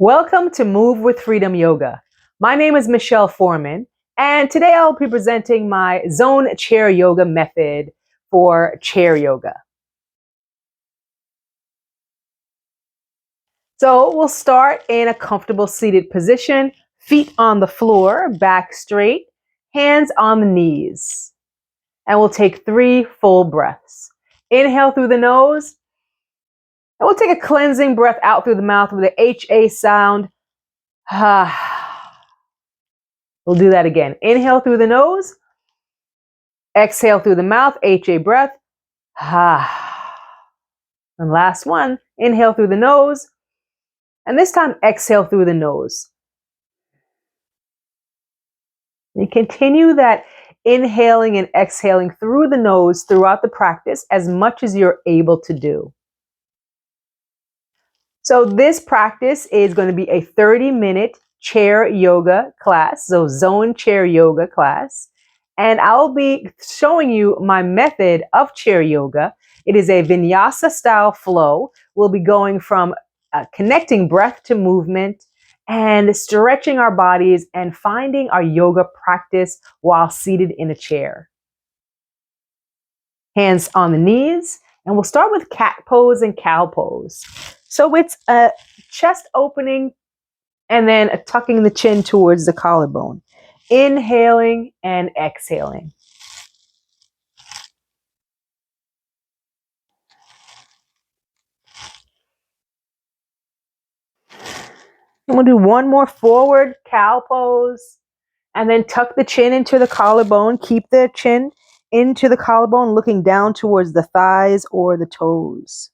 Welcome to Move with Freedom Yoga. My name is Michelle Foreman, and today I'll be presenting my zone chair yoga method for chair yoga. So we'll start in a comfortable seated position, feet on the floor, back straight, hands on the knees. And we'll take 3 full breaths. Inhale through the nose, and we'll take a cleansing breath out through the mouth with the HA sound. We'll do that again. Inhale through the nose. Exhale through the mouth. HA breath. And last one. Inhale through the nose. And this time, exhale through the nose. You continue that inhaling and exhaling through the nose throughout the practice as much as you're able to do. So this practice is going to be a 30-minute chair yoga class, so zone chair yoga class. And I'll be showing you my method of chair yoga. It is a vinyasa style flow. We'll be going from connecting breath to movement and stretching our bodies and finding our yoga practice while seated in a chair. Hands on the knees, and we'll start with cat pose and cow pose. So it's a chest opening and then tucking the chin towards the collarbone. Inhaling and exhaling. And we'll do one more forward cow pose and then tuck the chin into the collarbone. Keep the chin into the collarbone, looking down towards the thighs or the toes.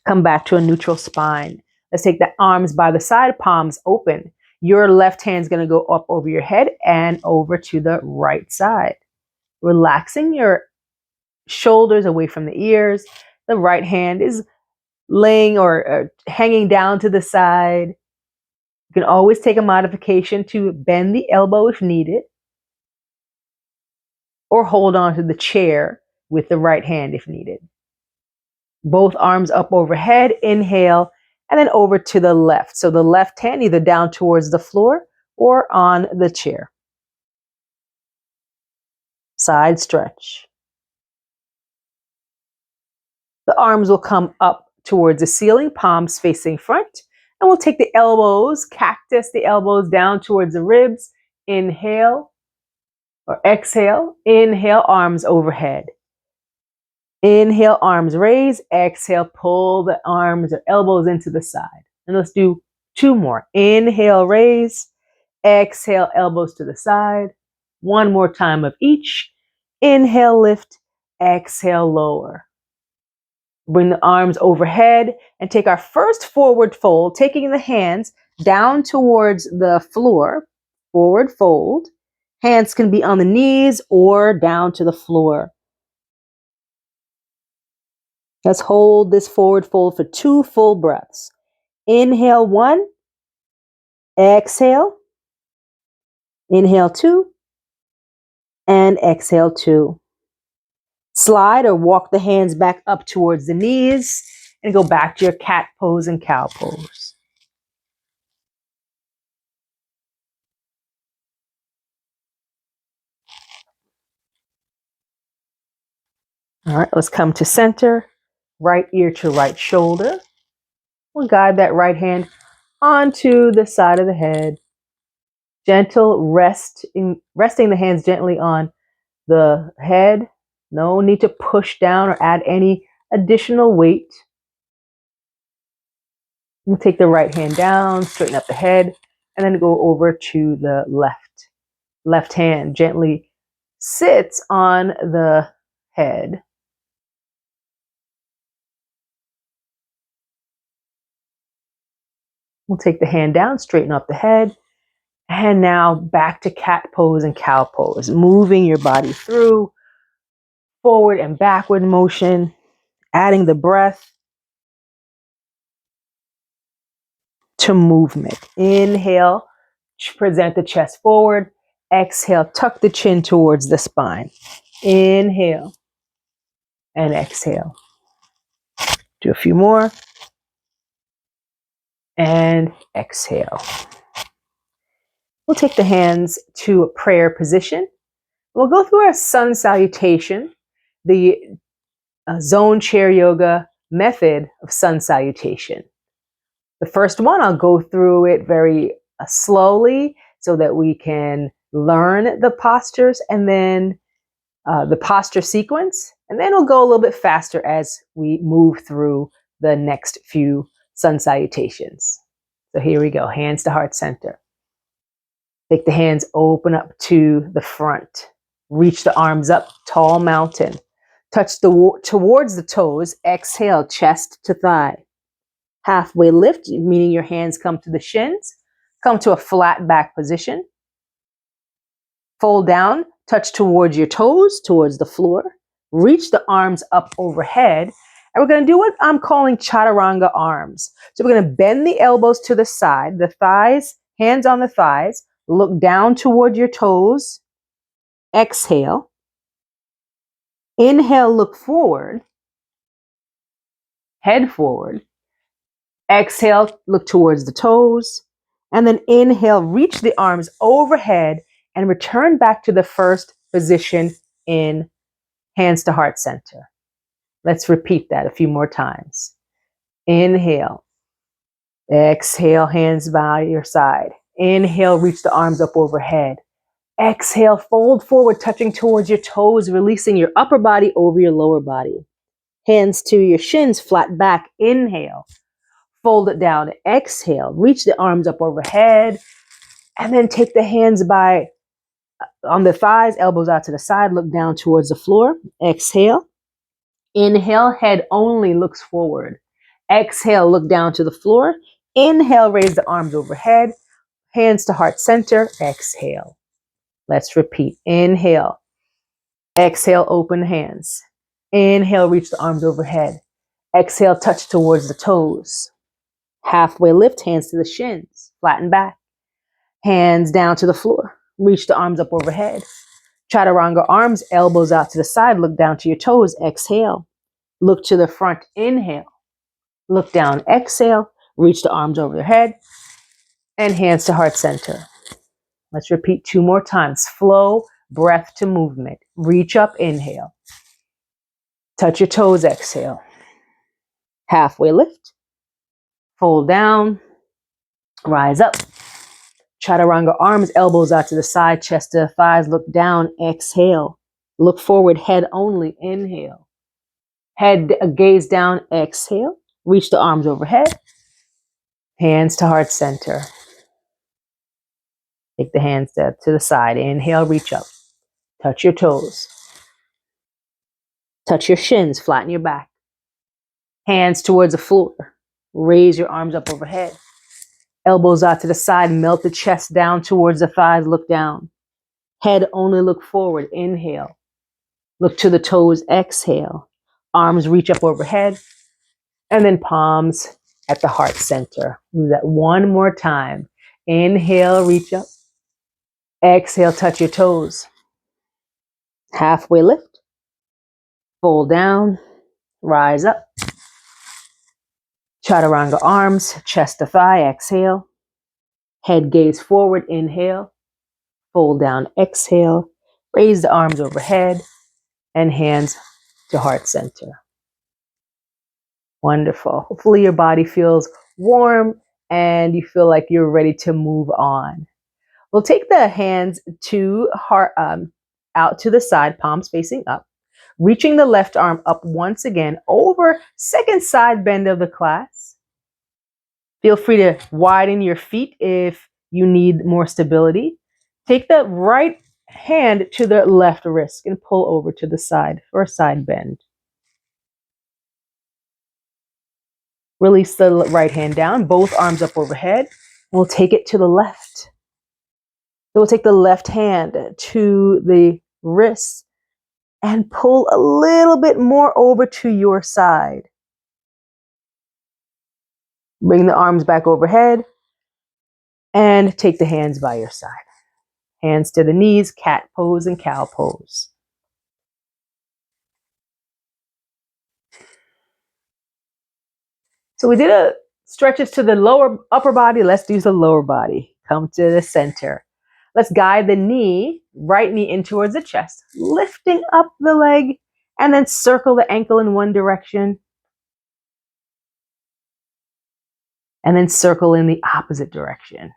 Come back to a neutral spine. Let's take the arms by the side, palms open. Your left hand is going to go up over your head and over to the right side. Relaxing your shoulders away from the ears. The right hand is laying or hanging down to the side. You can always take a modification to bend the elbow if needed, or hold on to the chair with the right hand if needed. Both arms up overhead, inhale, and then over to the left. So the left hand either down towards the floor or on the chair. Side stretch. The arms will come up towards the ceiling, palms facing front. And we'll take the elbows, cactus the elbows down towards the ribs. Inhale or exhale. Inhale, arms overhead. Inhale, arms raise. Exhale, pull the arms or elbows into the side. And let's do 2 more. Inhale, raise. Exhale, elbows to the side. 1 more time of each. Inhale, lift. Exhale, lower. Bring the arms overhead and take our first forward fold, taking the hands down towards the floor. Forward fold. Hands can be on the knees or down to the floor. Let's hold this forward fold for 2 full breaths. Inhale 1. Exhale. Inhale 2. And exhale 2. Slide or walk the hands back up towards the knees and go back to your cat pose and cow pose. All right, let's come to center. Right ear to right shoulder. We'll guide that right hand onto the side of the head. Gentle resting the hands gently on the head. No need to push down or add any additional weight. We'll take the right hand down, straighten up the head, and then go over to the left. Left hand gently sits on the head. We'll take the hand down, straighten up the head, and now back to cat pose and cow pose, moving your body through forward and backward motion, adding the breath to movement. Inhale, present the chest forward. Exhale, tuck the chin towards the spine. Inhale and exhale. Do a few more. and exhale. We'll take the hands to a prayer position. We'll go through our sun salutation, the zone chair yoga method of sun salutation. The first one, I'll go through it very slowly so that we can learn the postures and then the posture sequence. And then we'll go a little bit faster as we move through the next few sun salutations. So here we go, hands to heart center. Take the hands, open up to the front. Reach the arms up, tall mountain. Touch towards the toes. Exhale, chest to thigh. Halfway lift, meaning your hands come to the shins. Come to a flat back position. Fold down, touch towards your toes, towards the floor. Reach the arms up overhead. And we're going to do what I'm calling chaturanga arms. So we're going to bend the elbows to the side, the thighs, hands on the thighs. Look down toward your toes. Exhale. Inhale, look forward. Head forward. Exhale, look towards the toes. And then inhale, reach the arms overhead and return back to the first position in hands to heart center. Let's repeat that a few more times. Inhale. Exhale, hands by your side. Inhale, reach the arms up overhead. Exhale, fold forward, touching towards your toes, releasing your upper body over your lower body. Hands to your shins, flat back. Inhale. Fold it down. Exhale. Reach the arms up overhead. And then take the hands on the thighs, elbows out to the side. Look down towards the floor. Exhale. Inhale, head only looks forward. Exhale, look down to the floor. Inhale, raise the arms overhead. Hands to heart center. Exhale. Let's repeat. Inhale. Exhale, open hands. Inhale, reach the arms overhead. Exhale, touch towards the toes. Halfway lift, hands to the shins. Flatten back. Hands down to the floor. Reach the arms up overhead. Chaturanga arms, elbows out to the side. Look down to your toes. Exhale. Look to the front. Inhale. Look down. Exhale. Reach the arms over your head. And hands to heart center. Let's repeat 2 more times. Flow, breath to movement. Reach up. Inhale. Touch your toes. Exhale. Halfway lift. Fold down. Rise up. Chaturanga arms, elbows out to the side, chest to the thighs. Look down. Exhale. Look forward. Head only. Inhale. Head, gaze down. Exhale. Reach the arms overhead. Hands to heart center. Take the hands to the side. Inhale. Reach up. Touch your toes. Touch your shins. Flatten your back. Hands towards the floor. Raise your arms up overhead. Elbows out to the side. Melt the chest down towards the thighs. Look down. Head only look forward. Inhale. Look to the toes. Exhale. Arms reach up overhead. And then palms at the heart center. Do that 1 more time. Inhale, reach up. Exhale, touch your toes. Halfway lift. Fold down. Rise up. Chaturanga arms, chest to thigh. Exhale. Head gaze forward. Inhale. Fold down. Exhale. Raise the arms overhead. And hands to heart center. Wonderful. Hopefully your body feels warm and you feel like you're ready to move on. We'll take the hands to out to the side, palms facing up. Reaching the left arm up once again over second side bend of the class. Feel free to widen your feet if you need more stability. Take the right hand to the left wrist and pull over to the side for a side bend. Release the right hand down, both arms up overhead. We'll take it to the left. So we'll take the left hand to the wrist and pull a little bit more over to your side. Bring the arms back overhead and take the hands by your side. Hands to the knees, cat pose and cow pose. So we did a stretches to the upper body. Let's use the lower body. Come to the center. Let's guide the knee, right knee in towards the chest, lifting up the leg, and then circle the ankle in one direction. And then circle in the opposite direction.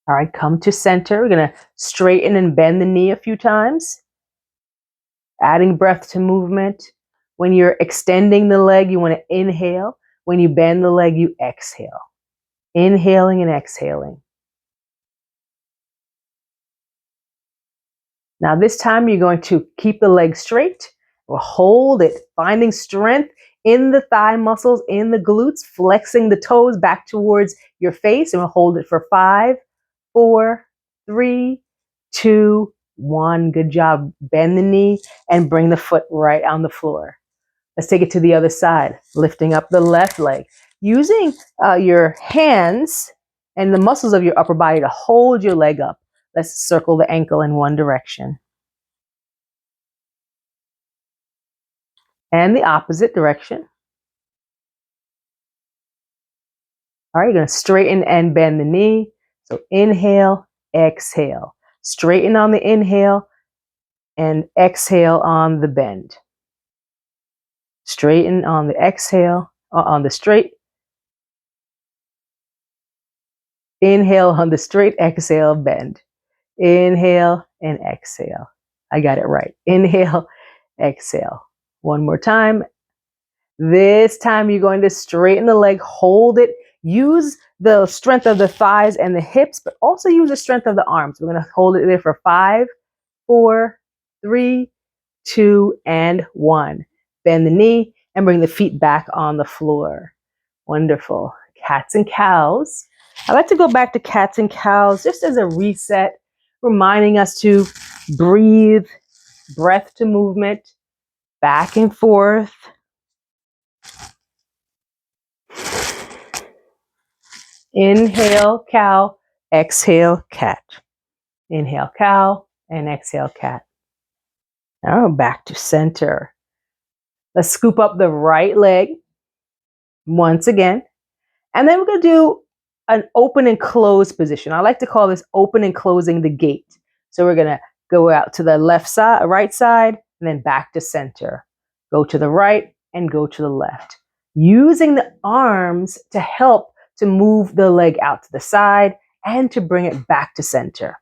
All right, come to center. We're gonna straighten and bend the knee a few times. Adding breath to movement. When you're extending the leg, you wanna inhale. When you bend the leg, you exhale. Inhaling and exhaling. Now this time you're going to keep the leg straight. We'll hold it, finding strength in the thigh muscles, in the glutes, flexing the toes back towards your face, and we'll hold it for 5, 4, 3, 2, 1. Good job. Bend the knee and bring the foot right on the floor. Let's take it to the other side, lifting up the left leg. Using your hands and the muscles of your upper body to hold your leg up. Let's circle the ankle in one direction. And the opposite direction. All right, you're going to straighten and bend the knee. So inhale, exhale. Straighten on the inhale and exhale on the bend. Straighten on the exhale, on the straight. Inhale on the straight, exhale, bend. Inhale and exhale. I got it right. Inhale, exhale. One more time. This time you're going to straighten the leg, hold it, use the strength of the thighs and the hips, but also use the strength of the arms. We're going to hold it there for 5, 4, 3, 2, and 1. Bend the knee and bring the feet back on the floor. Wonderful. Cats and cows. I like to go back to cats and cows just as a reset, reminding us to breathe, breath to movement, back and forth. Inhale, cow, exhale, cat. Inhale, cow, and exhale, cat. Now back to center. Let's scoop up the right leg once again. And then we're going to do an open and close position. I like to call this open and closing the gate. So we're going to go out to the left side, right side, and then back to center. Go to the right and go to the left. Using the arms to help to move the leg out to the side and to bring it back to center.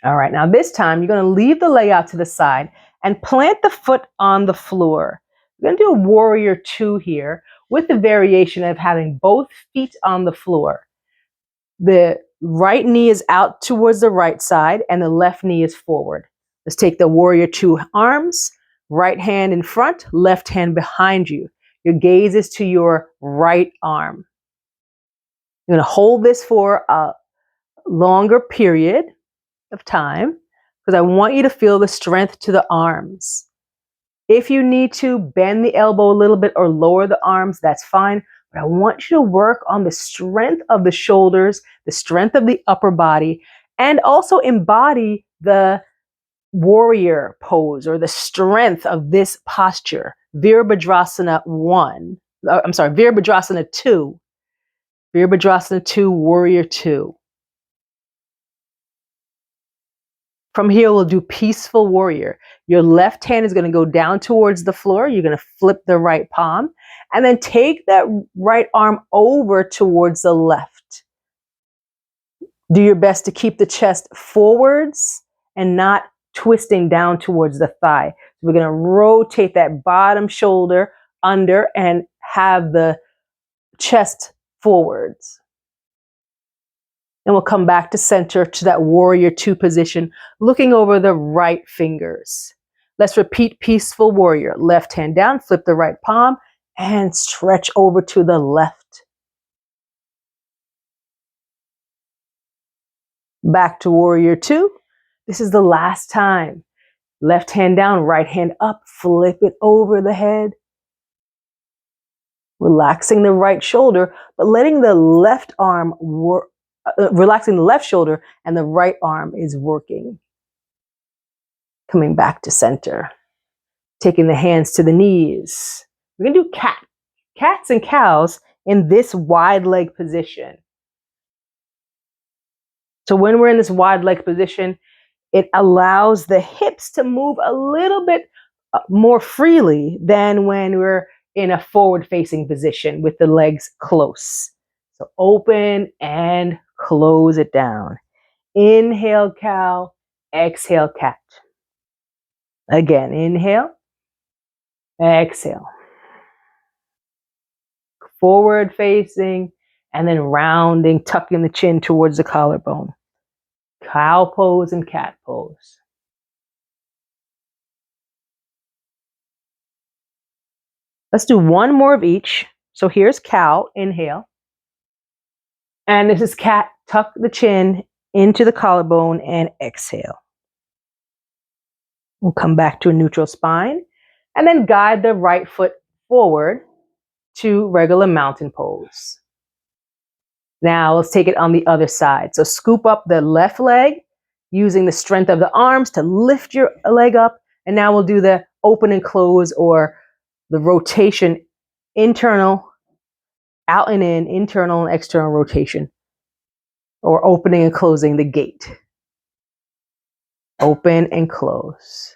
All right, now this time you're going to leave the leg out to the side and plant the foot on the floor. We're going to do a warrior 2 here with the variation of having both feet on the floor. The right knee is out towards the right side and the left knee is forward. Let's take the warrior 2 arms, right hand in front, left hand behind you. Your gaze is to your right arm. You're going to hold this for a longer period of time because I want you to feel the strength to the arms. If you need to bend the elbow a little bit or lower the arms, that's fine. But I want you to work on the strength of the shoulders, the strength of the upper body, and also embody the warrior pose or the strength of this posture. Virabhadrasana 1. Virabhadrasana 2. Virabhadrasana 2, warrior 2. From here, we'll do peaceful warrior. Your left hand is going to go down towards the floor. You're going to flip the right palm and then take that right arm over towards the left. Do your best to keep the chest forwards and not twisting down towards the thigh. We're going to rotate that bottom shoulder under and have the chest forwards. And we'll come back to center to that warrior 2 position, looking over the right fingers. Let's repeat peaceful warrior. Left hand down, flip the right palm, and stretch over to the left. Back to warrior 2. This is the last time. Left hand down, right hand up, flip it over the head. Relaxing the right shoulder, but letting the left arm work. Relaxing the left shoulder and the right arm is working. Coming back to center. Taking the hands to the knees. We're going to do cats and cows in this wide leg position. So when we're in this wide leg position, it allows the hips to move a little bit more freely than when we're in a forward facing position with the legs close. So open and close it down. Inhale, cow. Exhale, cat. Again, inhale. Exhale. Forward facing and then rounding, tucking the chin towards the collarbone. Cow pose and cat pose. Let's do one more of each. So here's cow, inhale. And this is cat, tuck the chin into the collarbone and exhale. We'll come back to a neutral spine and then guide the right foot forward to regular mountain pose. Now let's take it on the other side. So scoop up the left leg using the strength of the arms to lift your leg up. And now we'll do the open and close or the rotation, internal, out and in, internal and external rotation, or opening and closing the gate. Open and close.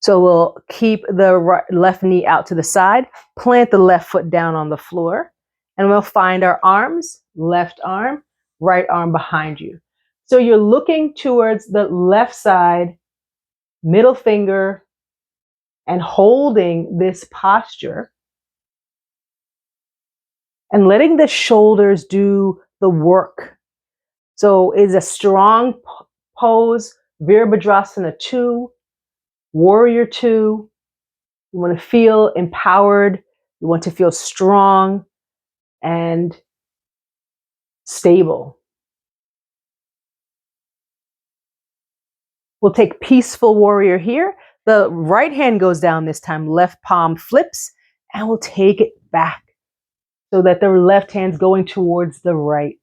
So we'll keep the left knee out to the side, plant the left foot down on the floor, and we'll find our arms, left arm, right arm behind you. So you're looking towards the left side, middle finger, and holding this posture and letting the shoulders do the work. So it's a strong pose, Virabhadrasana 2, Warrior 2. You want to feel empowered. You want to feel strong and stable. We'll take Peaceful Warrior here. The right hand goes down this time, left palm flips, and we'll take it back so that the left hand's going towards the right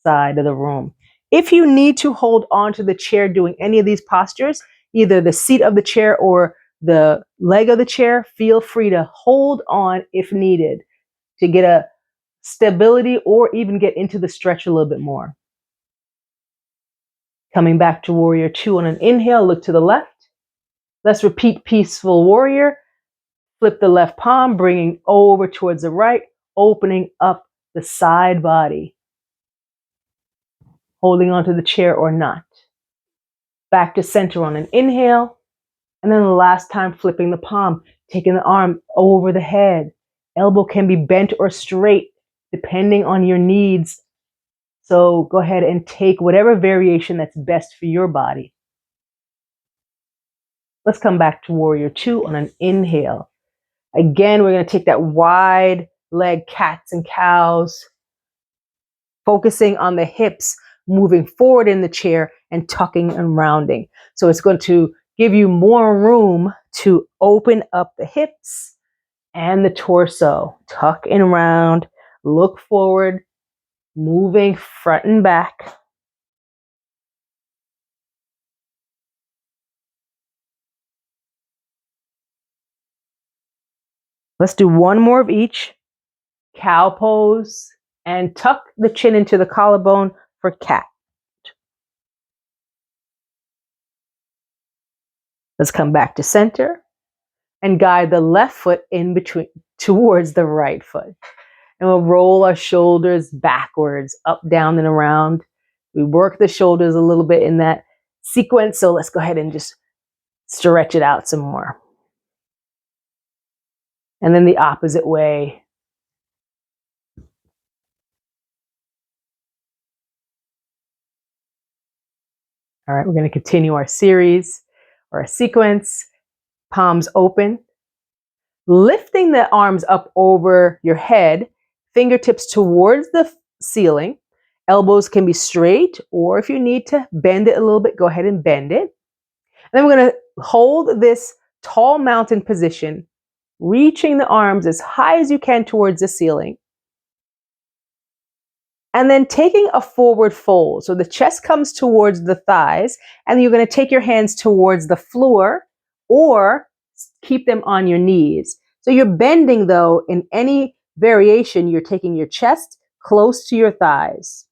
side of the room. If you need to hold on to the chair doing any of these postures, either the seat of the chair or the leg of the chair, feel free to hold on if needed to get a stability or even get into the stretch a little bit more. Coming back to Warrior 2 on an inhale, look to the left. Let's repeat Peaceful Warrior. Flip the left palm, bringing over towards the right, opening up the side body. Holding onto the chair or not. Back to center on an inhale. And then the last time, flipping the palm, taking the arm over the head. Elbow can be bent or straight, depending on your needs. So go ahead and take whatever variation that's best for your body. Let's come back to Warrior 2 on an inhale. Again, we're going to take that wide leg, cats and cows, focusing on the hips, moving forward in the chair and tucking and rounding. So it's going to give you more room to open up the hips and the torso. Tuck and round, look forward, moving front and back. Let's do one more of each. Cow pose and tuck the chin into the collarbone for cat. Let's come back to center and guide the left foot in between towards the right foot. And we'll roll our shoulders backwards, up, down, and around. We work the shoulders a little bit in that sequence. So let's go ahead and just stretch it out some more. And then the opposite way. All right, we're going to continue our series or a sequence. Palms open. Lifting the arms up over your head, fingertips towards the ceiling. Elbows can be straight, or if you need to bend it a little bit, go ahead and bend it. And then we're going to hold this tall mountain position, reaching the arms as high as you can towards the ceiling. And then taking a forward fold. So the chest comes towards the thighs, and you're going to take your hands towards the floor or keep them on your knees. So you're bending, though, in any variation, you're taking your chest close to your thighs.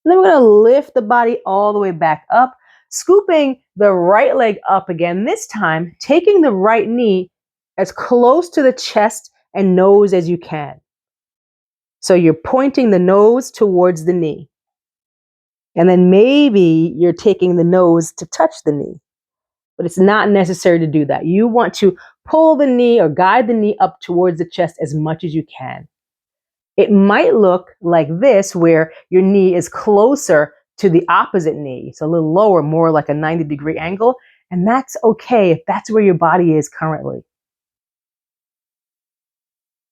And then we're going to lift the body all the way back up, scooping the right leg up again, this time taking the right knee as close to the chest and nose as you can. So you're pointing the nose towards the knee. And then maybe you're taking the nose to touch the knee. But it's not necessary to do that. You want to pull the knee or guide the knee up towards the chest as much as you can. It might look like this, where your knee is closer to the opposite knee. It's a little lower, more like a 90-degree angle. And that's okay if that's where your body is currently.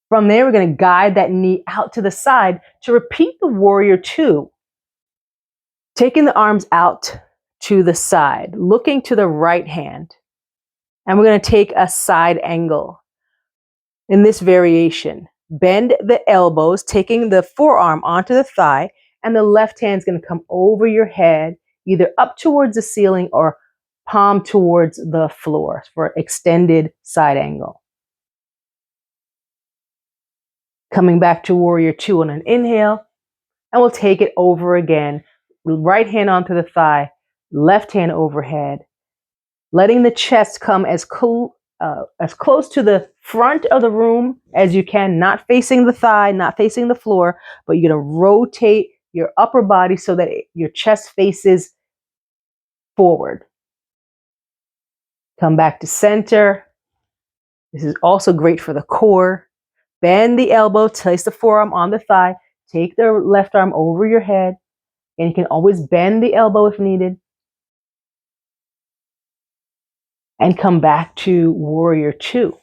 From there, we're going to guide that knee out to the side to repeat the warrior two. Taking the arms out to the side, looking to the right hand. And we're going to take a side angle in this variation. Bend the elbows, taking the forearm onto the thigh, and the left hand's going to come over your head, either up towards the ceiling or palm towards the floor for extended side angle. Coming back to warrior two on an inhale, and we'll take it over again. Right hand onto the thigh, left hand overhead, letting the chest come as close to the front of the room as you can, not facing the thigh, not facing the floor, but you're going to rotate your upper body so that your chest faces forward. Come back to center. This is also great for the core. Bend the elbow, place the forearm on the thigh, take the left arm over your head, and you can always bend the elbow if needed. And come back to warrior two.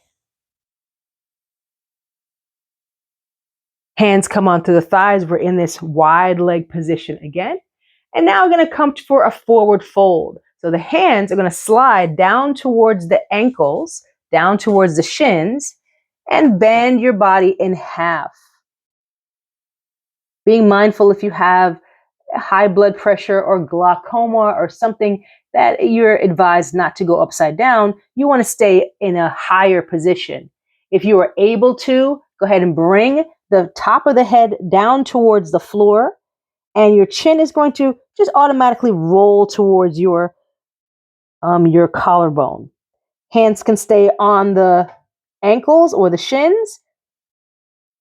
Hands come onto the thighs. We're in this wide leg position again. And now we're going to come for a forward fold. So the hands are going to slide down towards the ankles, down towards the shins, and bend your body in half. Being mindful if you have high blood pressure or glaucoma or something that you're advised not to go upside down, you want to stay in a higher position. If you are able to, go ahead and bring the top of the head down towards the floor, and your chin is going to just automatically roll towards your collarbone. Hands can stay on the ankles or the shins,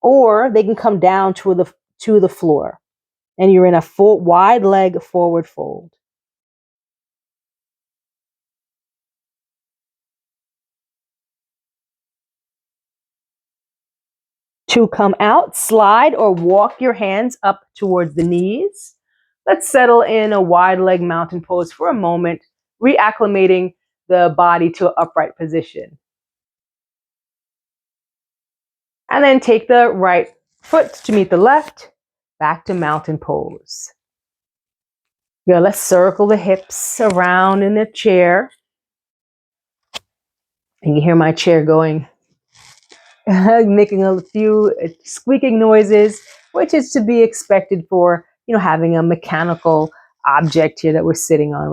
or they can come down to the floor. And you're in a full wide leg forward fold. To come out, slide or walk your hands up towards the knees. Let's settle in a wide leg mountain pose for a moment, reacclimating the body to an upright position. And then take the right foot to meet the left, back to mountain pose. Good. Let's circle the hips around in the chair. And you hear my chair going, making a few squeaking noises, which is to be expected for, having a mechanical object here that we're sitting on.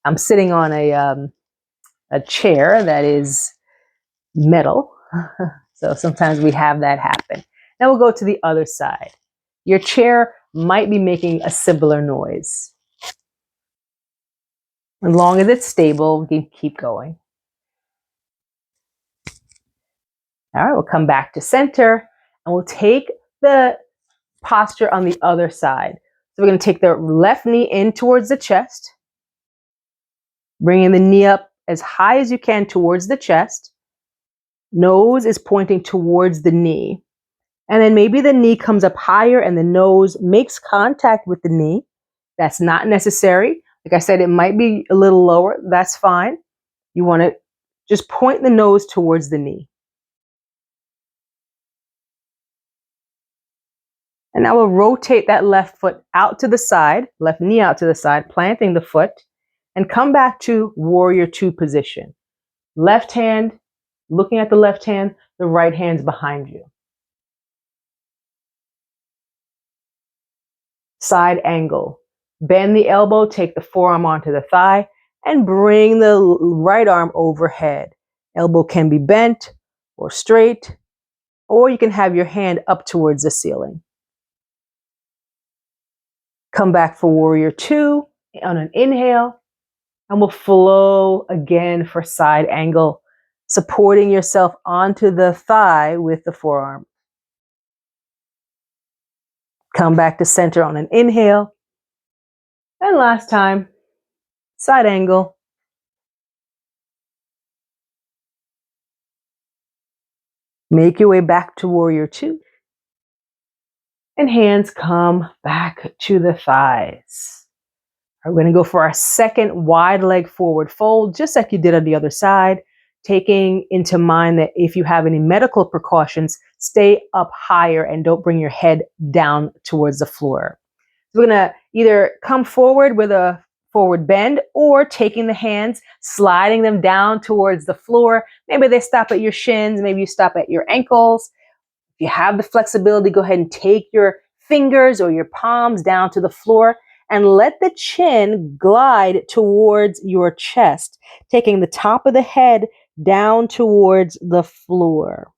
I'm sitting on a chair that is metal. So sometimes we have that happen. Now we'll go to the other side. Your chair might be making a similar noise. As long as it's stable, we can keep going. All right, we'll come back to center, and we'll take the posture on the other side. So we're going to take the left knee in towards the chest, bringing the knee up as high as you can towards the chest. Nose is pointing towards the knee. And then maybe the knee comes up higher and the nose makes contact with the knee. That's not necessary. Like I said, it might be a little lower. That's fine. You want to just point the nose towards the knee. And now we'll rotate that left foot out to the side, left knee out to the side, planting the foot, and come back to warrior two position. Left hand, looking at the left hand, the right hand's behind you. Side angle. Bend the elbow, take the forearm onto the thigh, and bring the right arm overhead. Elbow can be bent or straight, or you can have your hand up towards the ceiling. Come back for warrior two on an inhale, and we'll flow again for side angle, supporting yourself onto the thigh with the forearm. Come back to center on an inhale. And last time, side angle. Make your way back to warrior two. And hands come back to the thighs. We're going to go for our second wide leg forward fold, just like you did on the other side, taking into mind that if you have any medical precautions, stay up higher and don't bring your head down towards the floor. We're going to either come forward with a forward bend or taking the hands, sliding them down towards the floor. Maybe they stop at your shins, maybe you stop at your ankles. If you have the flexibility, go ahead and take your fingers or your palms down to the floor and let the chin glide towards your chest, taking the top of the head down towards the floor.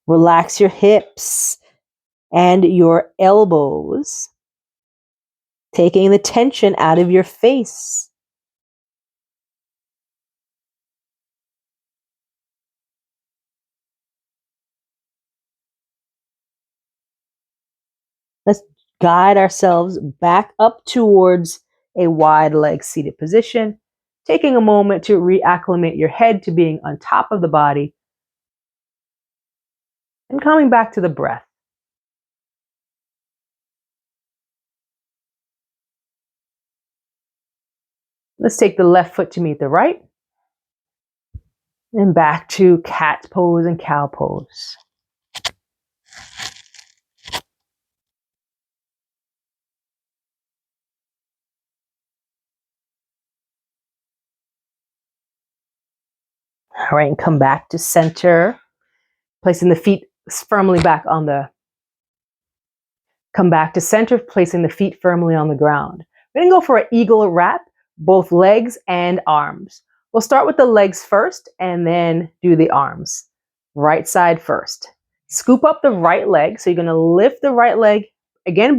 Relax your hips and your elbows, taking the tension out of your face. Let's guide ourselves back up towards a wide leg seated position, taking a moment to reacclimate your head to being on top of the body and coming back to the breath. Let's take the left foot to meet the right and back to cat pose and cow pose. All right, and come back to center, placing the feet firmly back on the, come back to center, placing the feet firmly on the ground. We're gonna go for an eagle wrap, both legs and arms. We'll start with the legs first and then do the arms. Right side first. Scoop up the right leg. So you're gonna lift the right leg, again,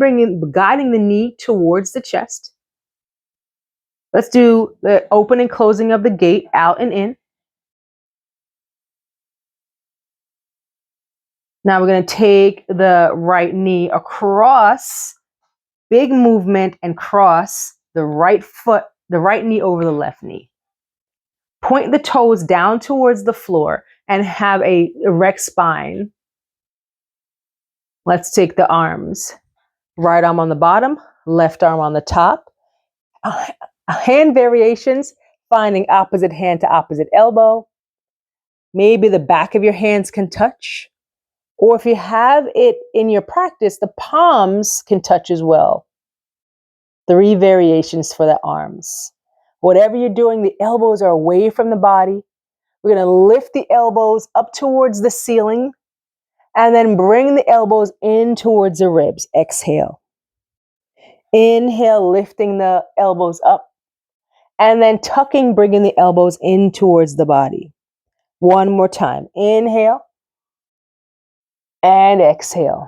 guiding the knee towards the chest. Let's do the open and closing of the gate, out and in. Now we're going to take the right knee across, big movement, and cross the right foot, the right knee over the left knee. Point the toes down towards the floor and have a erect spine. Let's take the arms. Right arm on the bottom, left arm on the top. Hand variations, finding opposite hand to opposite elbow. Maybe the back of your hands can touch. Or if you have it in your practice, the palms can touch as well. 3 variations for the arms. Whatever you're doing, the elbows are away from the body. We're going to lift the elbows up towards the ceiling and then bring the elbows in towards the ribs. Exhale. Inhale, lifting the elbows up and then tucking, bringing the elbows in towards the body. One more time. Inhale and exhale.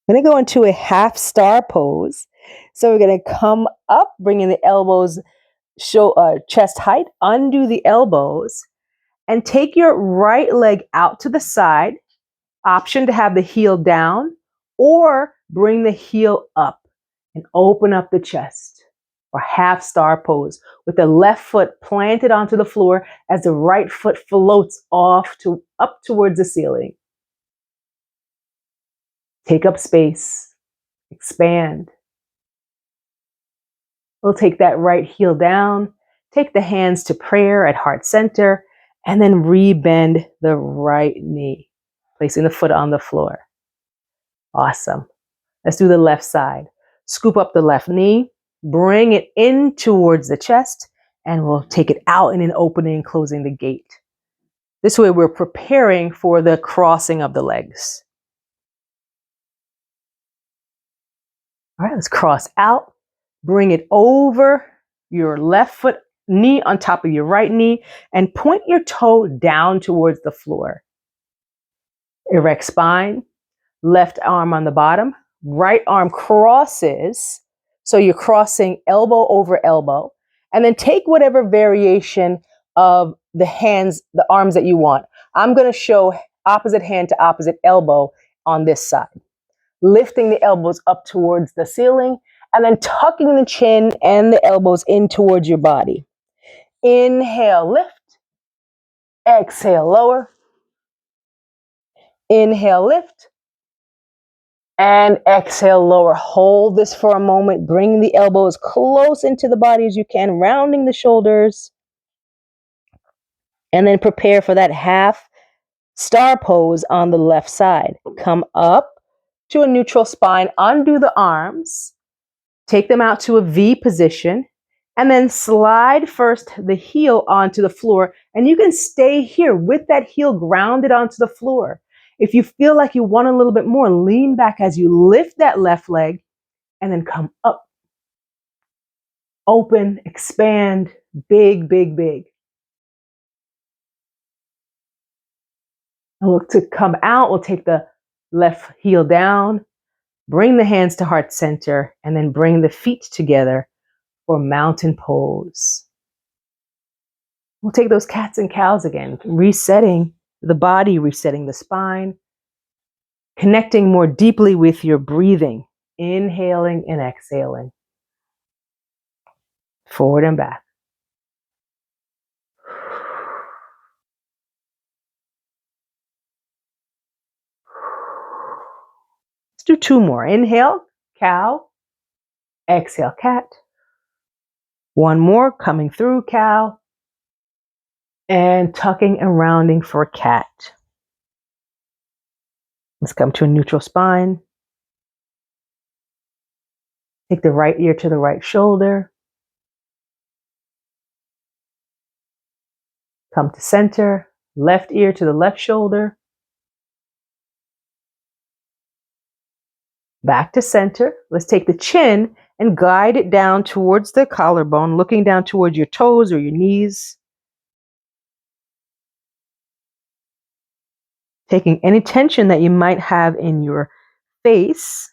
I'm going to go into a half star pose. So we're going to come up, bringing the elbows chest height, undo the elbows, and take your right leg out to the side. Option to have the heel down or bring the heel up and open up the chest, or half star pose with the left foot planted onto the floor as the right foot floats off to up towards the ceiling. Take up space, expand. We'll take that right heel down, take the hands to prayer at heart center, and then rebend the right knee, placing the foot on the floor. Awesome. Let's do the left side. Scoop up the left knee, bring it in towards the chest, and we'll take it out in an opening and closing the gate. This way we're preparing for the crossing of the legs. All right, let's cross out. Bring it over your left foot, knee on top of your right knee, and point your toe down towards the floor. Erect spine, left arm on the bottom, right arm crosses. So you're crossing elbow over elbow. And then take whatever variation of the hands, the arms that you want. I'm going to show opposite hand to opposite elbow on this side. Lifting the elbows up towards the ceiling and then tucking the chin and the elbows in towards your body. Inhale, lift. Exhale, lower. Inhale, lift. And exhale, lower. Hold this for a moment. Bring the elbows close into the body as you can, rounding the shoulders. And then prepare for that half star pose on the left side. Come up to a neutral spine, undo the arms, take them out to a V position, and then slide first the heel onto the floor. And you can stay here with that heel grounded onto the floor. If you feel like you want a little bit more, lean back as you lift that left leg and then come up. Open, expand, big, big, big. And look to come out. We'll take the left heel down, bring the hands to heart center, and then bring the feet together for mountain pose. We'll take those cats and cows again, resetting the body, resetting the spine, connecting more deeply with your breathing, inhaling and exhaling. Forward and back. Let's do two more. Inhale, cow. Exhale, cat. One more, coming through, cow. And tucking and rounding for cat. Let's come to a neutral spine. Take the right ear to the right shoulder. Come to center. Left ear to the left shoulder. Back to center. Let's take the chin and guide it down towards the collarbone, looking down towards your toes or your knees. Taking any tension that you might have in your face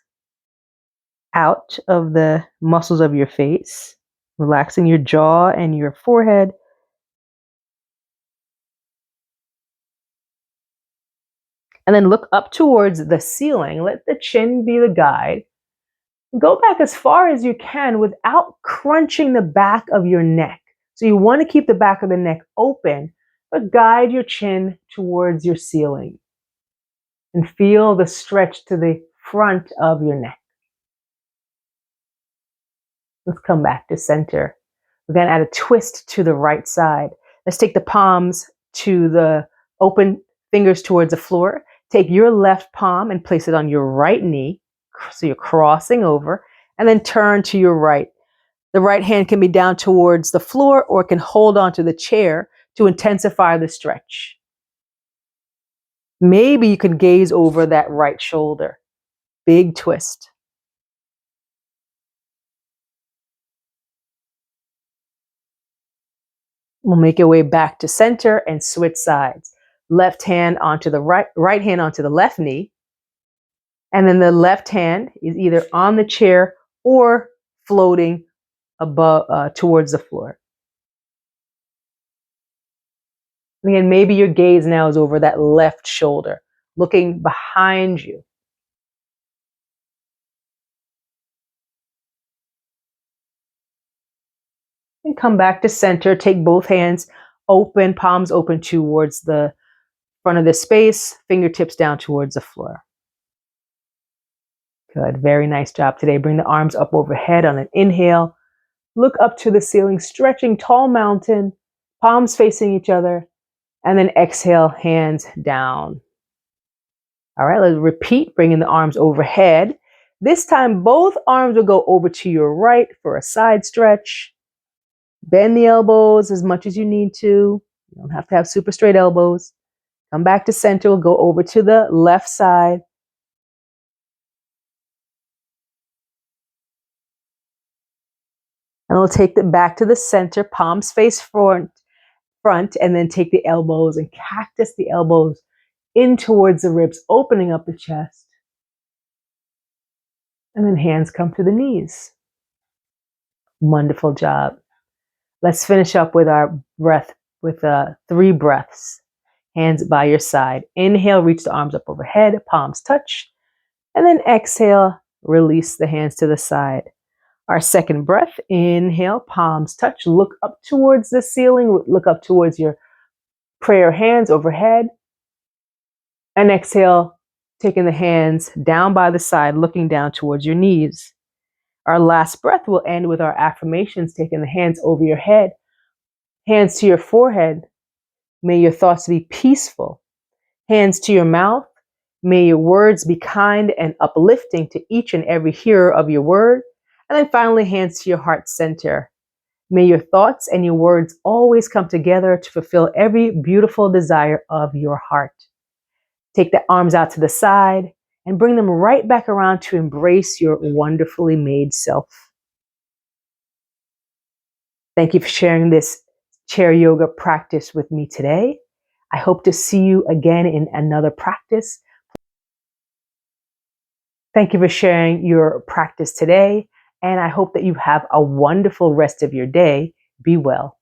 out of the muscles of your face, relaxing your jaw and your forehead. And then look up towards the ceiling. Let the chin be the guide. Go back as far as you can without crunching the back of your neck. So you want to keep the back of the neck open, but guide your chin towards your ceiling. And feel the stretch to the front of your neck. Let's come back to center. We're going to add a twist to the right side. Let's take the palms to the open fingers towards the floor. Take your left palm and place it on your right knee. So you're crossing over, and then turn to your right. The right hand can be down towards the floor or it can hold onto the chair to intensify the stretch. Maybe you could gaze over that right shoulder. Big twist. We'll make your way back to center and switch sides. Left hand onto the right hand onto the left knee. And then the left hand is either on the chair or floating above towards the floor. Again, maybe your gaze now is over that left shoulder, looking behind you. And come back to center. Take both hands open, palms open towards the front of the space, fingertips down towards the floor. Good, very nice job today. Bring the arms up overhead on an inhale. Look up to the ceiling, stretching tall mountain, palms facing each other. And then exhale, hands down. All right, let's repeat, bringing the arms overhead. This time, both arms will go over to your right for a side stretch. Bend the elbows as much as you need to. You don't have to have super straight elbows. Come back to center. We'll go over to the left side. And we'll take them back to the center, palms face front, and then take the elbows and cactus the elbows in towards the ribs, opening up the chest. And then hands come to the knees. Wonderful job. Let's finish up with our breath with 3 breaths. Hands by your side. Inhale, reach the arms up overhead, palms touch. And then exhale, release the hands to the side. Our second breath, inhale, palms touch, look up towards the ceiling, look up towards your prayer hands overhead. And exhale, taking the hands down by the side, looking down towards your knees. Our last breath will end with our affirmations, taking the hands over your head, hands to your forehead. May your thoughts be peaceful. Hands to your mouth. May your words be kind and uplifting to each and every hearer of your word. And then finally, hands to your heart center. May your thoughts and your words always come together to fulfill every beautiful desire of your heart. Take the arms out to the side and bring them right back around to embrace your wonderfully made self. Thank you for sharing this chair yoga practice with me today. I hope to see you again in another practice. Thank you for sharing your practice today, and I hope that you have a wonderful rest of your day. Be well.